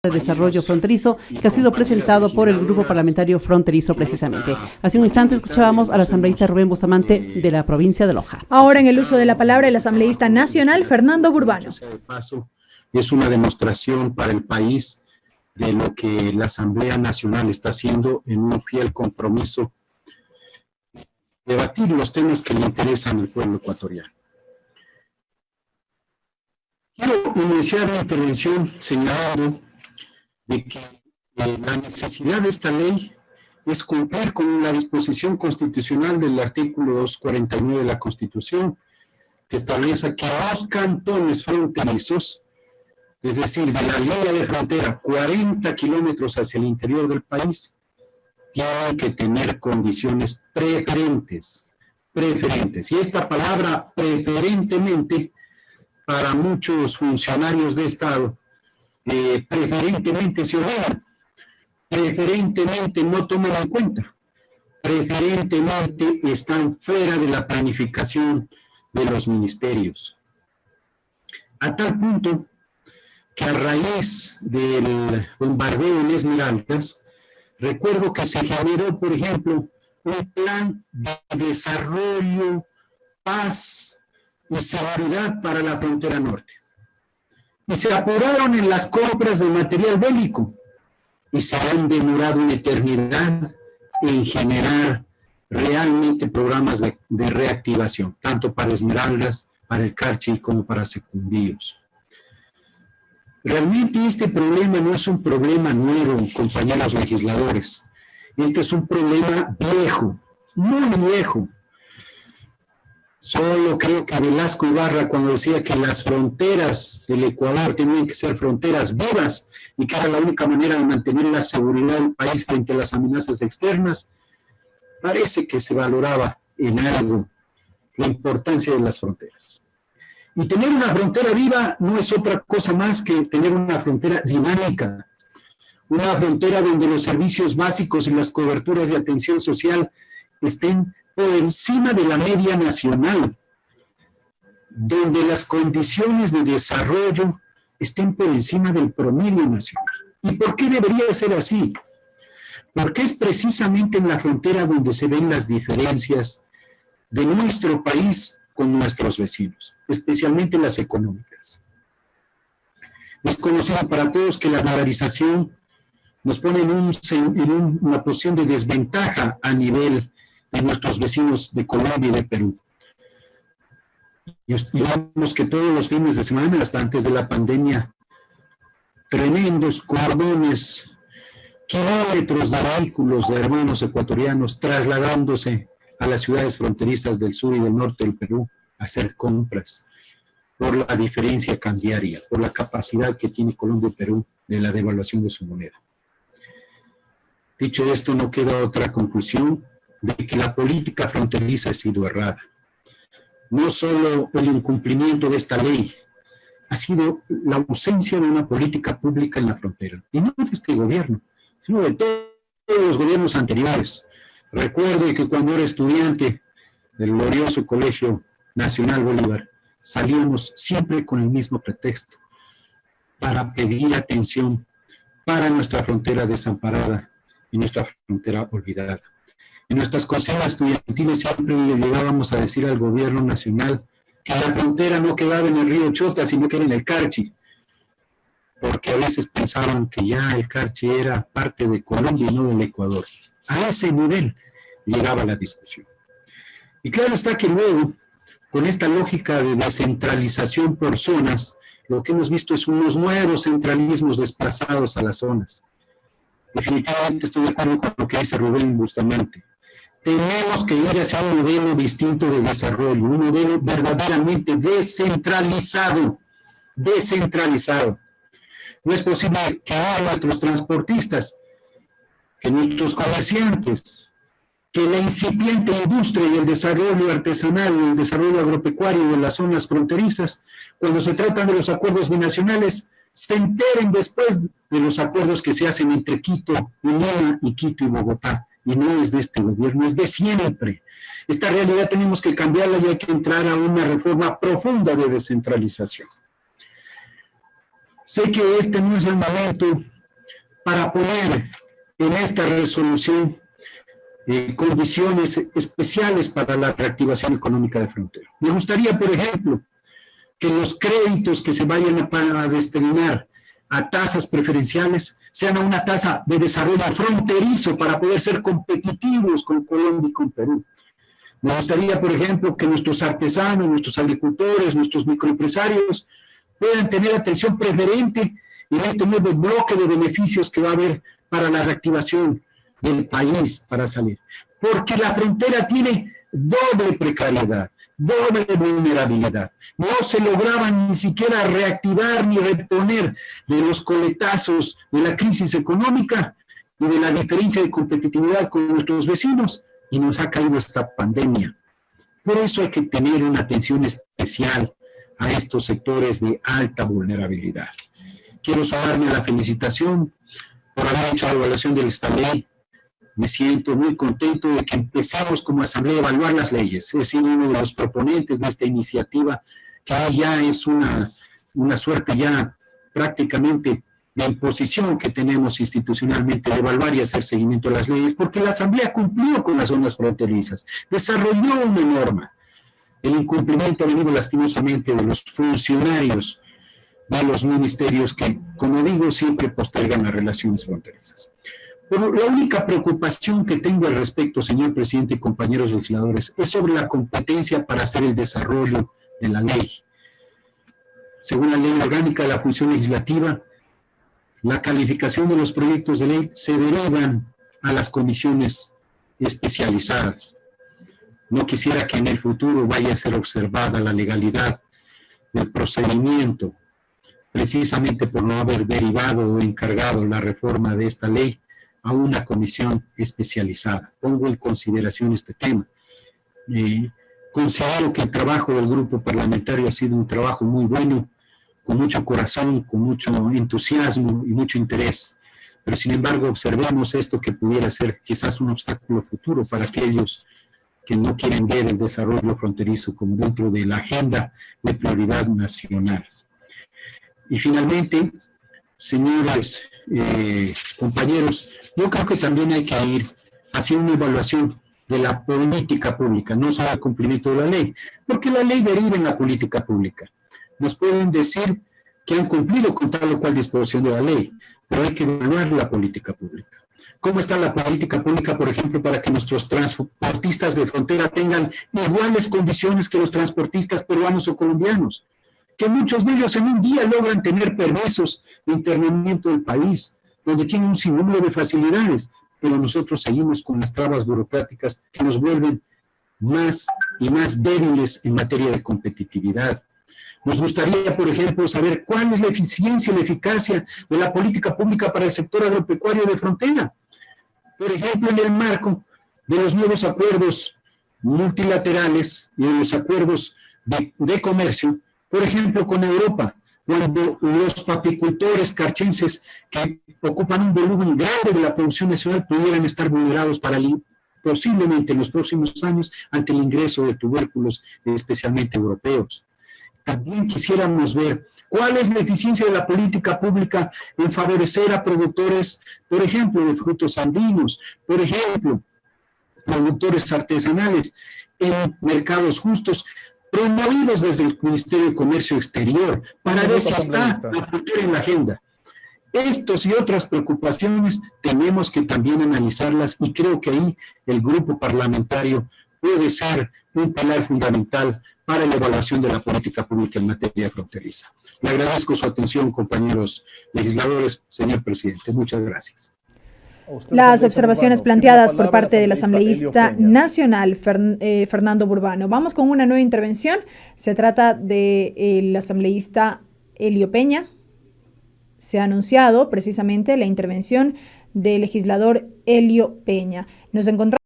de Desarrollo Fronterizo, que ha sido presentado por el Grupo Parlamentario Fronterizo precisamente. Hace un instante escuchábamos al asambleísta Rubén Bustamante de la provincia de Loja. Ahora en el uso de la palabra el asambleísta nacional Fernando Burbano. Es una demostración para el país de lo que la Asamblea Nacional está haciendo en un fiel compromiso de debatir los temas que le interesan al pueblo ecuatoriano. Quiero iniciar mi intervención señalando de que la necesidad de esta ley es cumplir con la disposición constitucional del artículo 249 de la Constitución, que establece que los cantones fronterizos, es decir, de la línea de frontera 40 kilómetros hacia el interior del país, tienen que tener condiciones preferentes. Y esta palabra preferentemente, para muchos funcionarios de Estado, preferentemente se olvidan, preferentemente no toman en cuenta, preferentemente están fuera de la planificación de los ministerios. A tal punto que a raíz del bombardeo en Esmeraldas, recuerdo que se generó, por ejemplo, un plan de desarrollo, paz y seguridad para la frontera norte. Y se apuraron en las compras de material bélico y se han demorado una eternidad en generar realmente programas de reactivación, tanto para Esmeraldas, para el Carchi como para Secumbíos. Realmente este problema no es un problema nuevo, compañeros legisladores. Este es un problema viejo, muy viejo. Solo creo que Velasco Ibarra, cuando decía que las fronteras del Ecuador tenían que ser fronteras vivas y que era la única manera de mantener la seguridad del país frente a las amenazas externas, parece que se valoraba en algo la importancia de las fronteras. Y tener una frontera viva no es otra cosa más que tener una frontera dinámica, una frontera donde los servicios básicos y las coberturas de atención social estén por encima de la media nacional, donde las condiciones de desarrollo estén por encima del promedio nacional. ¿Y por qué debería ser así? Porque es precisamente en la frontera donde se ven las diferencias de nuestro país con nuestros vecinos, especialmente las económicas. Es conocido para todos que la dolarización nos pone en una posición de desventaja a nivel de nuestros vecinos de Colombia y de Perú. Y digamos que todos los fines de semana, hasta antes de la pandemia, tremendos cordones, kilómetros de vehículos de hermanos ecuatorianos trasladándose a las ciudades fronterizas del sur y del norte del Perú a hacer compras por la diferencia cambiaria, por la capacidad que tiene Colombia y Perú de la devaluación de su moneda. Dicho esto, no queda otra conclusión de que la política fronteriza ha sido errada. No solo el incumplimiento de esta ley, ha sido la ausencia de una política pública en la frontera. Y no de este gobierno, sino de todos los gobiernos anteriores. Recuerde que cuando era estudiante del glorioso Colegio Nacional Bolívar, salíamos siempre con el mismo pretexto, para pedir atención para nuestra frontera desamparada y nuestra frontera olvidada. En nuestras consignas estudiantiles siempre le llegábamos a decir al gobierno nacional que la frontera no quedaba en el río Chota, sino que era en el Carchi, porque a veces pensaban que ya el Carchi era parte de Colombia y no del Ecuador. A ese nivel llegaba la discusión. Y claro está que luego, con esta lógica de descentralización por zonas, lo que hemos visto es unos nuevos centralismos desplazados a las zonas. Definitivamente estoy de acuerdo con lo que dice Rubén Bustamante. Tenemos que ir hacia un modelo distinto de desarrollo, un modelo verdaderamente descentralizado. No es posible que ahora nuestros transportistas, que nuestros comerciantes, que la incipiente industria y el desarrollo artesanal y el desarrollo agropecuario de las zonas fronterizas, cuando se tratan de los acuerdos binacionales, se enteren después de los acuerdos que se hacen entre Quito y Lima y Quito y Bogotá. Y no es de este gobierno, es de siempre. Esta realidad tenemos que cambiarla y hay que entrar a una reforma profunda de descentralización. Sé que este no es el momento para poner en esta resolución condiciones especiales para la reactivación económica de frontera. Me gustaría, por ejemplo, que los créditos que se vayan a destinar a tasas preferenciales sean a una tasa de desarrollo fronterizo para poder ser competitivos con Colombia y con Perú. Me gustaría, por ejemplo, que nuestros artesanos, nuestros agricultores, nuestros microempresarios puedan tener atención preferente en este nuevo bloque de beneficios que va a haber para la reactivación del país para salir. Porque la frontera tiene doble precariedad, doble vulnerabilidad. No se lograba ni siquiera reactivar ni reponer de los coletazos de la crisis económica y de la diferencia de competitividad con nuestros vecinos, y nos ha caído esta pandemia. Por eso hay que tener una atención especial a estos sectores de alta vulnerabilidad. Quiero sumarme a la felicitación por haber hecho la evaluación de esta ley. Me siento muy contento de que empezamos como asamblea a evaluar las leyes. He sido uno de los proponentes de esta iniciativa, que ya es una suerte ya prácticamente de imposición que tenemos institucionalmente de evaluar y hacer seguimiento de las leyes, porque la asamblea cumplió con las zonas fronterizas, desarrolló una norma. El incumplimiento ha venido lastimosamente de los funcionarios de los ministerios que, como digo, siempre postergan las relaciones fronterizas. Pero la única preocupación que tengo al respecto, señor presidente y compañeros legisladores, es sobre la competencia para hacer el desarrollo de la ley. Según la ley orgánica de la función legislativa, la calificación de los proyectos de ley se derivan a las comisiones especializadas. No quisiera que en el futuro vaya a ser observada la legalidad del procedimiento, precisamente por no haber derivado o encargado la reforma de esta ley a una comisión especializada. Pongo en consideración este tema. Considero que el trabajo del grupo parlamentario ha sido un trabajo muy bueno, con mucho corazón, con mucho entusiasmo y mucho interés. Pero sin embargo observemos esto que pudiera ser quizás un obstáculo futuro para aquellos que no quieren ver el desarrollo fronterizo como dentro de la agenda de prioridad nacional. Y finalmente, señores compañeros, yo creo que también hay que ir hacia una evaluación de la política pública, no solo el cumplimiento de la ley, porque la ley deriva en la política pública. Nos pueden decir que han cumplido con tal o cual disposición de la ley, pero hay que evaluar la política pública. ¿Cómo está la política pública, por ejemplo, para que nuestros transportistas de frontera tengan iguales condiciones que los transportistas peruanos o colombianos? Que muchos de ellos en un día logran tener permisos de internamiento del país, donde tienen un sinnúmero de facilidades, pero nosotros seguimos con las trabas burocráticas que nos vuelven más y más débiles en materia de competitividad. Nos gustaría, por ejemplo, saber cuál es la eficiencia y la eficacia de la política pública para el sector agropecuario de frontera. Por ejemplo, en el marco de los nuevos acuerdos multilaterales y de los acuerdos de comercio, por ejemplo, con Europa, cuando los papicultores carchenses que ocupan un volumen grande de la producción nacional pudieran estar vulnerados posiblemente en los próximos años ante el ingreso de tubérculos, especialmente europeos. También quisiéramos ver cuál es la eficiencia de la política pública en favorecer a productores, por ejemplo, de frutos andinos, por ejemplo, productores artesanales en mercados justos, promovidos desde el Ministerio de Comercio Exterior, para ver si está la frontera en la agenda. Estos y otras preocupaciones tenemos que también analizarlas, y creo que ahí el grupo parlamentario puede ser un pilar fundamental para la evaluación de la política pública en materia fronteriza. Le agradezco su atención, compañeros legisladores, señor presidente. Muchas gracias. Las observaciones planteadas por parte del asambleísta nacional Fernando Burbano. Vamos con una nueva intervención. Se trata del asambleísta Elio Peña. Se ha anunciado precisamente la intervención del legislador Elio Peña. Nos encontramos